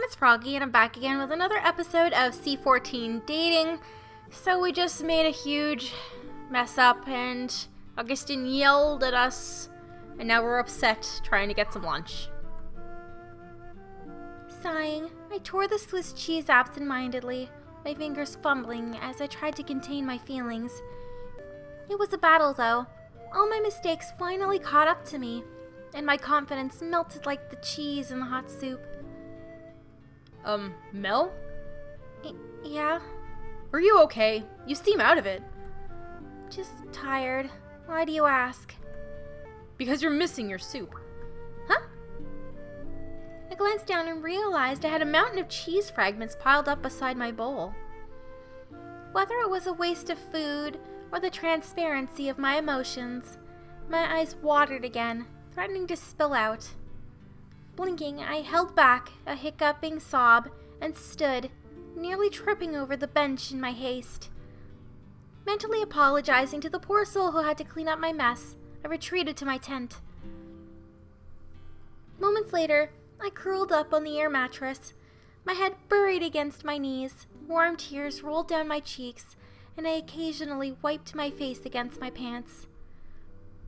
it's Froggy, and I'm back again with another episode of C14 Dating. So we just made a huge mess up, and Augustine yelled at us, and now we're upset trying to get some lunch. Sighing, I tore the Swiss cheese absent-mindedly, my fingers fumbling as I tried to contain my feelings. It was a battle, though. All my mistakes finally caught up to me, and my confidence melted like the cheese in the hot soup. Mel? Yeah? Are you okay? You seem out of it. Just tired. Why do you ask? Because you're missing your soup. Huh? I glanced down and realized I had a mountain of cheese fragments piled up beside my bowl. Whether it was a waste of food or the transparency of my emotions, my eyes watered again, threatening to spill out. Blinking, I held back a hiccuping sob and stood, nearly tripping over the bench in my haste. Mentally apologizing to the poor soul who had to clean up my mess, I retreated to my tent. Moments later, I curled up on the air mattress, my head buried against my knees. Warm tears rolled down my cheeks, and I occasionally wiped my face against my pants.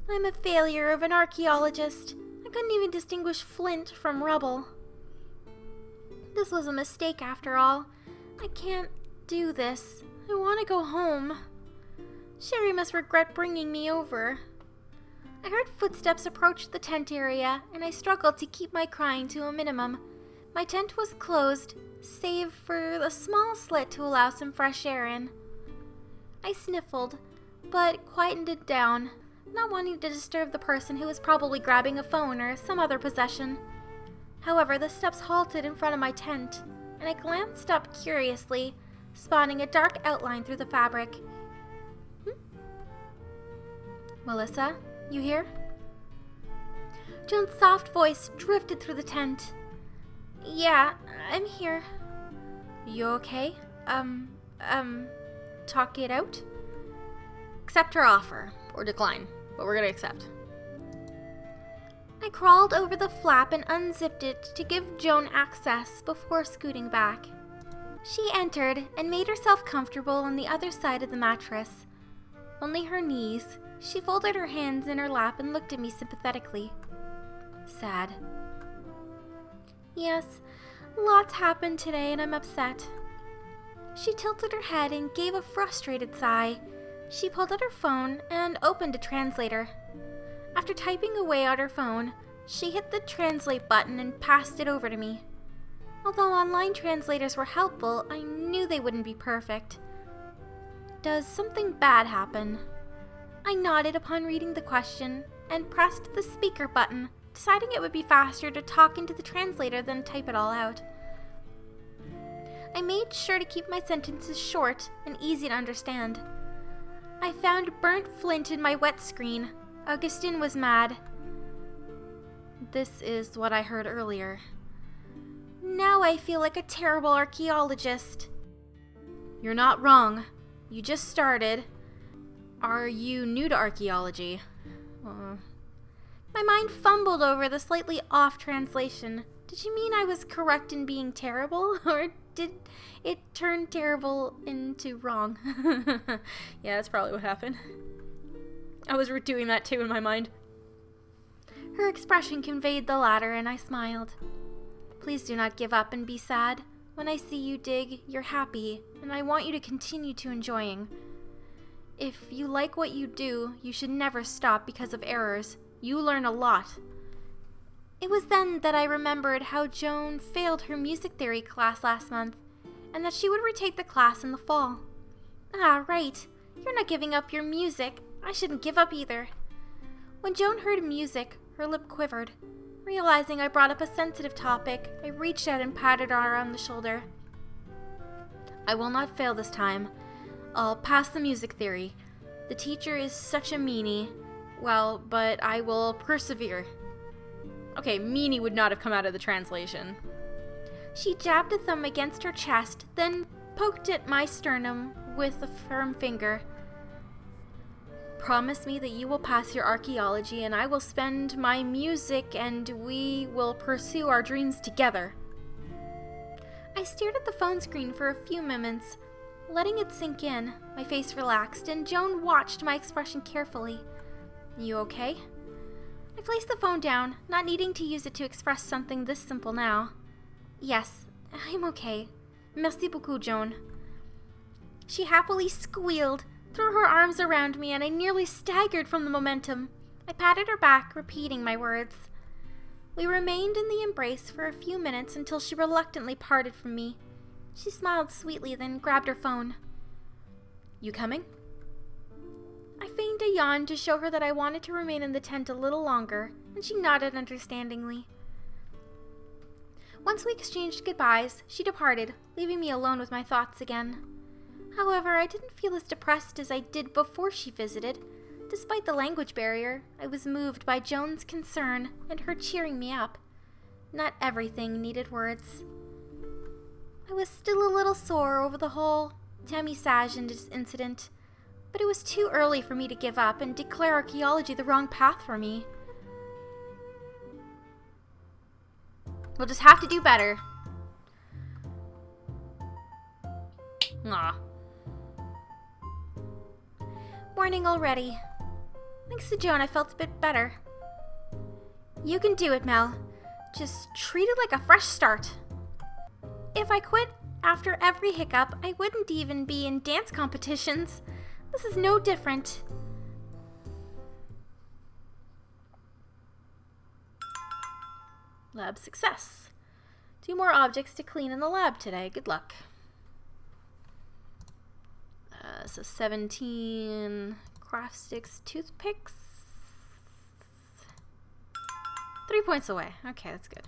I'm a failure of an archaeologist. I couldn't even distinguish flint from rubble. This was a mistake after all. I can't do this. I want to go home. Sherry must regret bringing me over. I heard footsteps approach the tent area, and I struggled to keep my crying to a minimum. My tent was closed, save for a small slit to allow some fresh air in. I sniffled, but quietened it down, not wanting to disturb the person who was probably grabbing a phone or some other possession. However, the steps halted in front of my tent, and I glanced up curiously, spotting a dark outline through the fabric. Melissa, you here? Joan's soft voice drifted through the tent. Yeah, I'm here. You okay? Talk it out? Accept her offer, or decline, but we're gonna accept. I crawled over the flap and unzipped it to give Joan access before scooting back. She entered and made herself comfortable on the other side of the mattress. Only her knees, she folded her hands in her lap and looked at me sympathetically. Sad. Yes, lots happened today and I'm upset. She tilted her head and gave a frustrated sigh. She pulled out her phone and opened a translator. After typing away on her phone, she hit the translate button and passed it over to me. Although online translators were helpful, I knew they wouldn't be perfect. Does something bad happen? I nodded upon reading the question and pressed the speaker button, deciding it would be faster to talk into the translator than type it all out. I made sure to keep my sentences short and easy to understand. I found burnt flint in my wet screen. Augustine was mad. This is what I heard earlier. Now I feel like a terrible archaeologist. You're not wrong. You just started. Are you new to archaeology? My mind fumbled over the slightly off translation. Did she mean I was correct in being terrible, or did it turn terrible into wrong? Yeah, that's probably what happened. I was doing that too in my mind. Her expression conveyed the latter, and I smiled. Please do not give up and be sad. When I see you dig, you're happy, and I want you to continue to enjoying. If you like what you do, you should never stop because of errors. You learn a lot. It was then that I remembered how Joan failed her music theory class last month, and that she would retake the class in the fall. Ah, right. You're not giving up your music. I shouldn't give up either. When Joan heard music, her lip quivered. Realizing I brought up a sensitive topic, I reached out and patted her on the shoulder. I will not fail this time. I'll pass the music theory. The teacher is such a meanie. Well, but I will persevere. Okay, meanie would not have come out of the translation. She jabbed a thumb against her chest, then poked at my sternum with a firm finger. Promise me that you will pass your archaeology and I will spend my music and we will pursue our dreams together. I stared at the phone screen for a few moments, letting it sink in. My face relaxed, and Joan watched my expression carefully. You okay? I placed the phone down, not needing to use it to express something this simple now. Yes, I'm okay. Merci beaucoup, Joan. She happily squealed, threw her arms around me, and I nearly staggered from the momentum. I patted her back, repeating my words. We remained in the embrace for a few minutes until she reluctantly parted from me. She smiled sweetly, then grabbed her phone. You coming? I feigned a yawn to show her that I wanted to remain in the tent a little longer, and she nodded understandingly. Once we exchanged goodbyes, she departed, leaving me alone with my thoughts again. However, I didn't feel as depressed as I did before she visited. Despite the language barrier, I was moved by Joan's concern and her cheering me up. Not everything needed words. I was still a little sore over the whole tamisage incident, but it was too early for me to give up and declare archaeology the wrong path for me. We'll just have to do better. Aw. Morning already. Thanks to Joan, I felt a bit better. You can do it, Mel. Just treat it like a fresh start. If I quit after every hiccup, I wouldn't even be in dance competitions. This is no different. Lab success. 2 more objects to clean in the lab today. Good luck. So 17 craft sticks, toothpicks. 3 points away. Okay, that's good.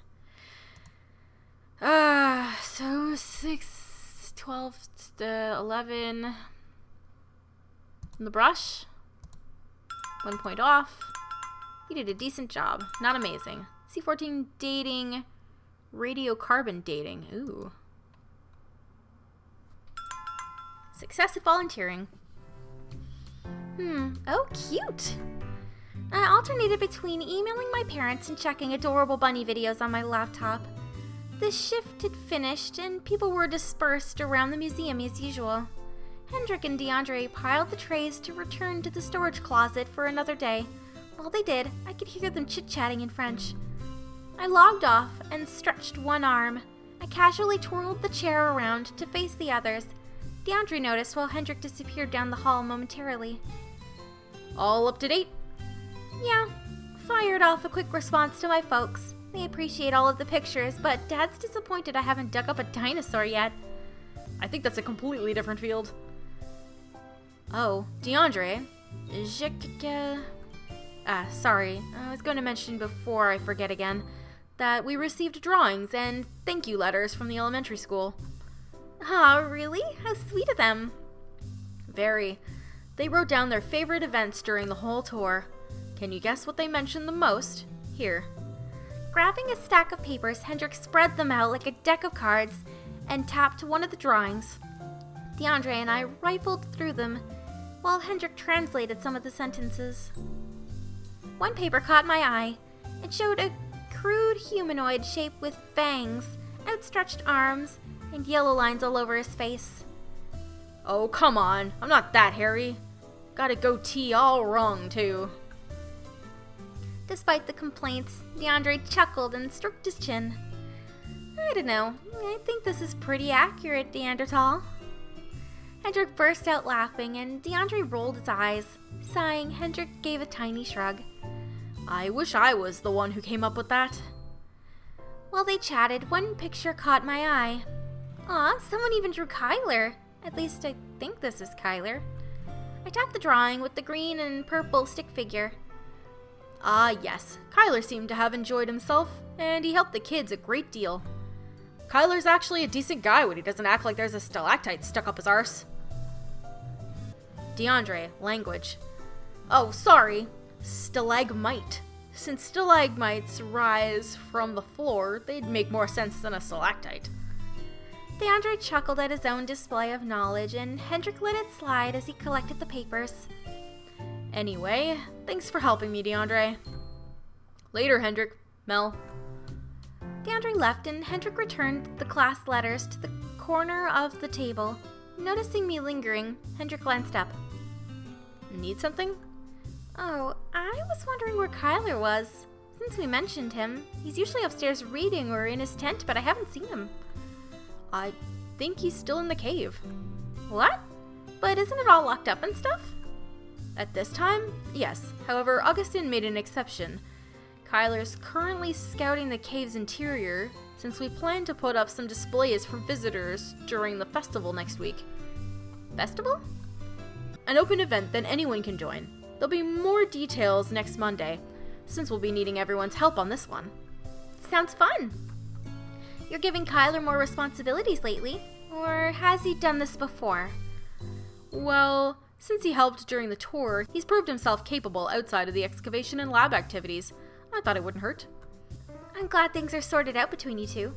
So 6, 12, 11. And the brush. 1 point off. You did a decent job. Not amazing. C14 dating. Radiocarbon dating. Ooh. Success at volunteering. Oh, cute. I alternated between emailing my parents and checking adorable bunny videos on my laptop. The shift had finished, and people were dispersed around the museum as usual. Hendrik and DeAndre piled the trays to return to the storage closet for another day. While they did, I could hear them chit-chatting in French. I logged off and stretched one arm. I casually twirled the chair around to face the others. DeAndre noticed while Hendrik disappeared down the hall momentarily. All up to date? Yeah. Fired off a quick response to my folks. They appreciate all of the pictures, but Dad's disappointed I haven't dug up a dinosaur yet. I think that's a completely different field. Oh, DeAndre. Sorry. I was going to mention before I forget again that we received drawings and thank you letters from the elementary school. Aw, really? How sweet of them. Very. They wrote down their favorite events during the whole tour. Can you guess what they mentioned the most? Here. Grabbing a stack of papers, Hendrik spread them out like a deck of cards and tapped one of the drawings. DeAndre and I rifled through them while Hendrik translated some of the sentences. One paper caught my eye. It showed a crude humanoid shape with fangs, outstretched arms, and yellow lines all over his face. Oh, come on. I'm not that hairy. Got a goatee all wrong, too. Despite the complaints, DeAndre chuckled and stroked his chin. I don't know. I think this is pretty accurate, Neanderthal. Hendrik burst out laughing, and DeAndre rolled his eyes. Sighing, Hendrik gave a tiny shrug. I wish I was the one who came up with that. While they chatted, one picture caught my eye. Aw, someone even drew Kyler. At least I think this is Kyler. I tapped the drawing with the green and purple stick figure. Ah, yes. Kyler seemed to have enjoyed himself, and he helped the kids a great deal. Kyler's actually a decent guy when he doesn't act like there's a stalactite stuck up his arse. DeAndre, language. Oh, sorry. Stalagmite. Since stalagmites rise from the floor, they'd make more sense than a stalactite. DeAndre chuckled at his own display of knowledge, and Hendrik let it slide as he collected the papers. Anyway, thanks for helping me, DeAndre. Later, Hendrik. Mel. Deandre left and Hendrik returned the class letters to the corner of the table. Noticing me lingering, Hendrik glanced up. Need something? Oh, I was wondering where Kyler was. Since we mentioned him, he's usually upstairs reading or in his tent, but I haven't seen him. I think he's still in the cave. What? But isn't it all locked up and stuff? At this time, yes. However, Augustine made an exception. Kyler's currently scouting the cave's interior since we plan to put up some displays for visitors during the festival next week. Festival? An open event that anyone can join. There'll be more details next Monday, since we'll be needing everyone's help on this one. Sounds fun. You're giving Kyler more responsibilities lately, or has he done this before? Well, since he helped during the tour, he's proved himself capable outside of the excavation and lab activities. I thought it wouldn't hurt. I'm glad things are sorted out between you two.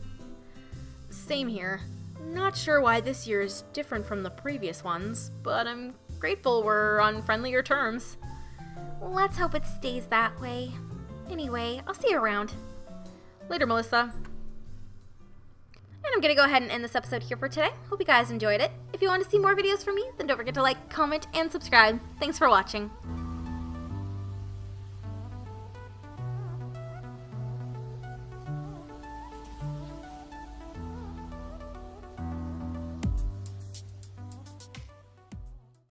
Same here. Not sure why this year is different from the previous ones, but I'm grateful we're on friendlier terms. Let's hope it stays that way. Anyway, I'll see you around. Later, Melissa. And I'm gonna go ahead and end this episode here for today. Hope you guys enjoyed it. If you want to see more videos from me, then don't forget to like, comment, and subscribe. Thanks for watching.